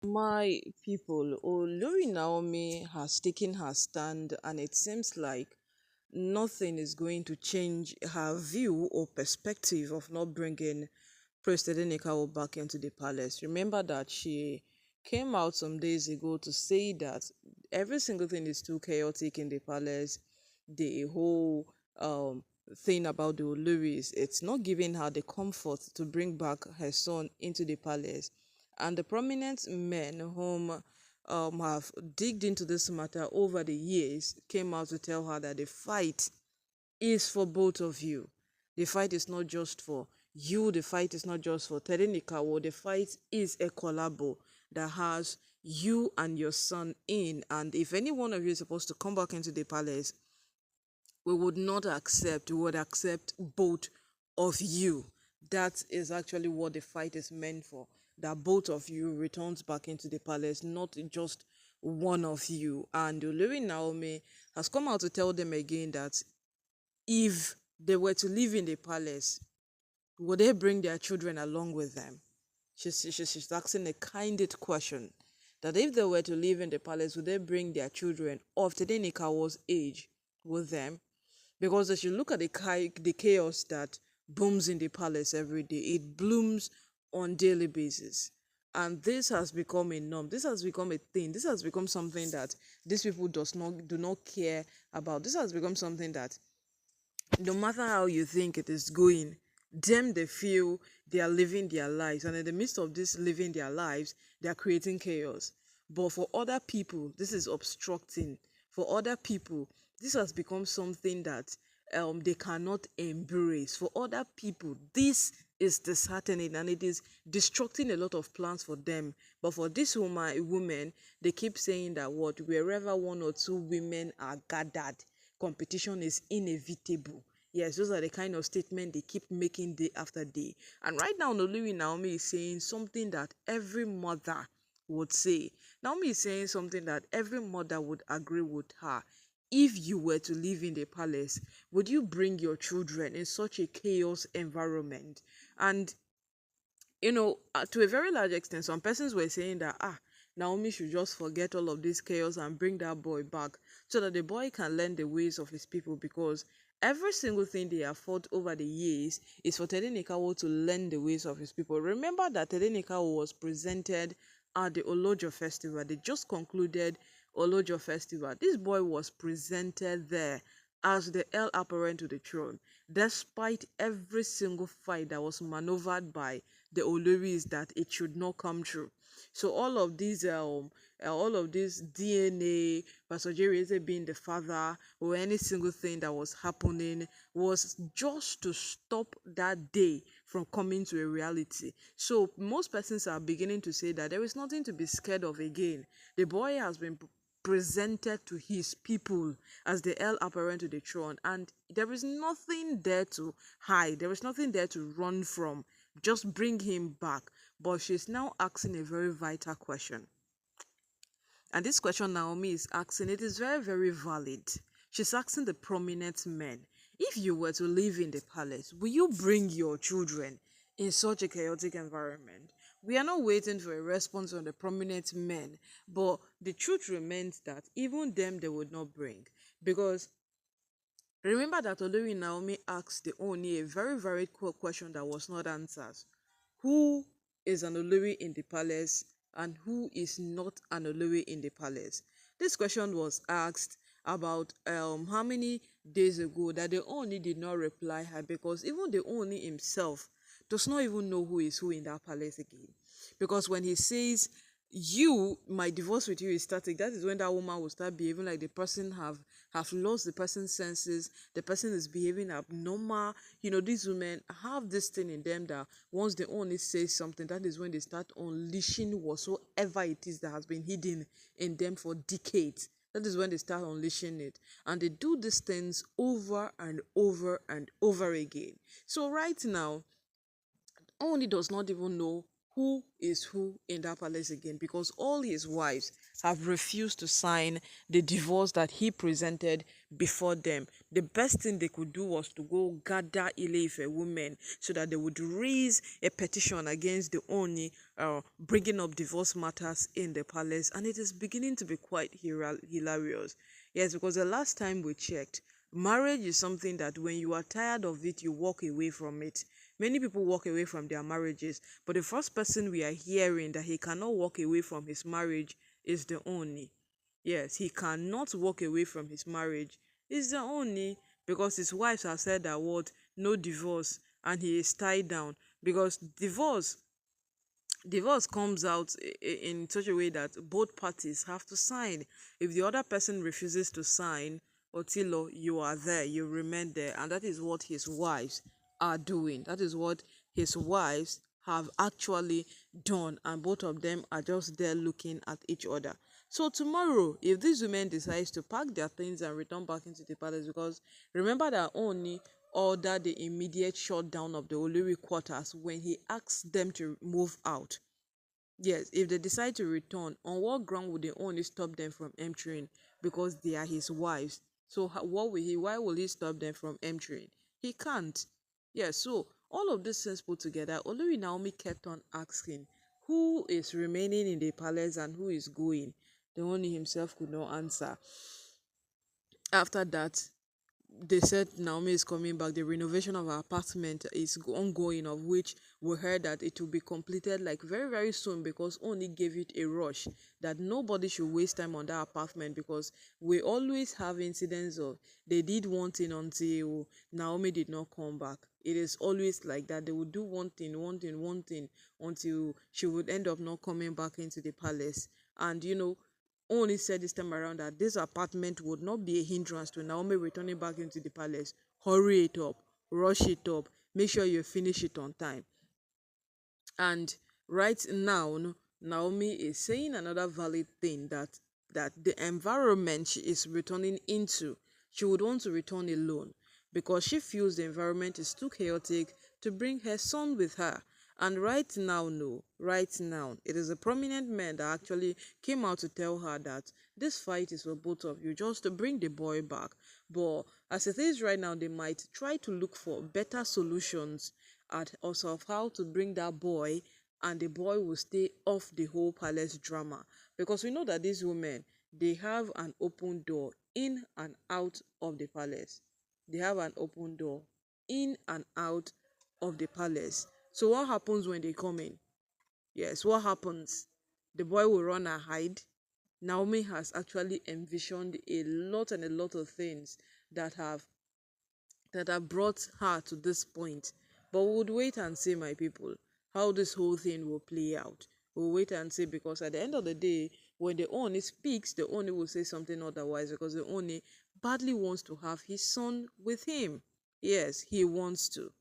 My people, Olori Naomi has taken her stand, and it seems like nothing is going to change her view or perspective of not bringing President Nekao back into the palace. Remember that she came out some days ago to say that every single thing is too chaotic in the palace. The whole thing about the Oloris, it's not giving her the comfort to bring back her son into the palace. And the prominent men whom have digged into this matter over the years came out to tell her that the fight is for both of you. The fight is not just for you, the fight is not just for Terenikawo, the fight is a collabo that has you and your son in. And if any one of you is supposed to come back into the palace, we would not accept, we would accept both of you. That is actually what the fight is meant for. That both of you returns back into the palace, not just one of you. And Olori Naomi has come out to tell them again that if they were to live in the palace, would they bring their children along with them? She's asking a candid question. That if they were to live in the palace, would they bring their children of Tedenikawa's age with them? Because as you look at the chaos that booms in the palace every day, it blooms on daily basis. And this has become a norm. This has become a thing. This has become something that these people do not care about. This has become something that no matter how you think it is going, them they feel they are living their lives, and in the midst of this living their lives, they are creating chaos. But for other people, this is obstructing. For other people, this has become something that they cannot embrace. For other people, this is disheartening and it is destructing a lot of plans for them. But for this woman, they keep saying that what wherever one or two women are gathered, competition is inevitable. Yes, those are the kind of statement they keep making day after day. And right now, Nolui Naomi is saying something that every mother would say. Naomi is saying something that every mother would agree with her. If you were to live in the palace, would you bring your children in such a chaos environment? And to a very large extent, some persons were saying that, Naomi should just forget all of this chaos and bring that boy back so that the boy can learn the ways of his people, because every single thing they have fought over the years is for Tedenikawo to learn the ways of his people. Remember that Tedenikawo was presented at the Olojo festival. They just concluded Olojo festival. This boy was presented there as the heir apparent to the throne, despite every single fight that was maneuvered by the Oloris that it should not come true. So all of this DNA, Pastor Jerry being the father, or any single thing that was happening was just to stop that day from coming to a reality. So most persons are beginning to say that there is nothing to be scared of again. The boy has been presented to his people as the heir apparent to the throne, and there is nothing there to hide, there is nothing there to run from. Just bring him back. But she's now asking a very vital question, and this question Naomi is asking, it is very, very valid. She's asking the prominent men, if you were to live in the palace, will you bring your children in such a chaotic environment? We are not waiting for a response from the prominent men, but the truth remains that even them they would not bring. Because remember that Olori Naomi asked the Ooni a very, very cool question that was not answered. Who is an Olori in the palace and who is not an Olori in the palace? This question was asked about how many days ago that the Ooni did not reply her, because even the Ooni himself does not even know who is who in that palace again. Because when he says you, my divorce with you is static, that is when that woman will start behaving like the person have lost the person's senses, the person is behaving abnormal. These women have this thing in them that once they only say something, that is when they start unleashing whatsoever it is that has been hidden in them for decades. That is when they start unleashing it, and they do these things over and over and over again. So right now, Oni does not even know who is who in that palace again, because all his wives have refused to sign the divorce that he presented before them. The best thing they could do was to go gather Ile-Ife women so that they would raise a petition against the Oni, bringing up divorce matters in the palace. And it is beginning to be quite hilarious. Yes, because the last time we checked, marriage is something that when you are tired of it, you walk away from it. Many people walk away from their marriages, but the first person we are hearing that he cannot walk away from his marriage is the Oni. Yes, he cannot walk away from his marriage. It's the Oni, because his wives have said that what, no divorce, and he is tied down, because divorce comes out in such a way that both parties have to sign. If the other person refuses to sign, Otilo, you are there, you remain there. And that is what his wives are doing. That is what his wives have actually done. And both of them are just there looking at each other. So tomorrow, if these women decide to pack their things and return back into the palace, because remember that Oni ordered the immediate shutdown of the Olori quarters when he asked them to move out. Yes, if they decide to return, on what ground would they only stop them from entering? Because they are his wives. So what will he? Why will he stop them from entering? He can't. Yeah. So all of these things put together, Olori Naomi kept on asking, who is remaining in the palace and who is going? The Oni himself could not answer. After that, they said Naomi is coming back. The renovation of her apartment is ongoing, of which we heard that it will be completed like very, very soon, because Oni gave it a rush that nobody should waste time on that apartment, because we always have incidents of they did one thing until Naomi did not come back. It is always like that. They would do one thing until she would end up not coming back into the palace. And only said this time around that this apartment would not be a hindrance to Naomi returning back into the palace. Hurry it up, rush it up, make sure you finish it on time. And right now, Naomi is saying another valid thing, that the environment she is returning into, she would want to return alone, because she feels the environment is too chaotic to bring her son with her. And right now, no, right now, it is a prominent man that actually came out to tell her that this fight is for both of you, just to bring the boy back. But as it is right now, they might try to look for better solutions at also of how to bring that boy, and the boy will stay off the whole palace drama, because we know that these women, they have an open door in and out of the palace. They have an open door in and out of the palace. So what happens when they come in? Yes, what happens? The boy will run and hide. Naomi has actually envisioned a lot and a lot of things that have brought her to this point. But we would wait and see, my people, how this whole thing will play out. We'll wait and see, because at the end of the day, when the Oni speaks, the Oni will say something otherwise, because the Oni badly wants to have his son with him. Yes, he wants to.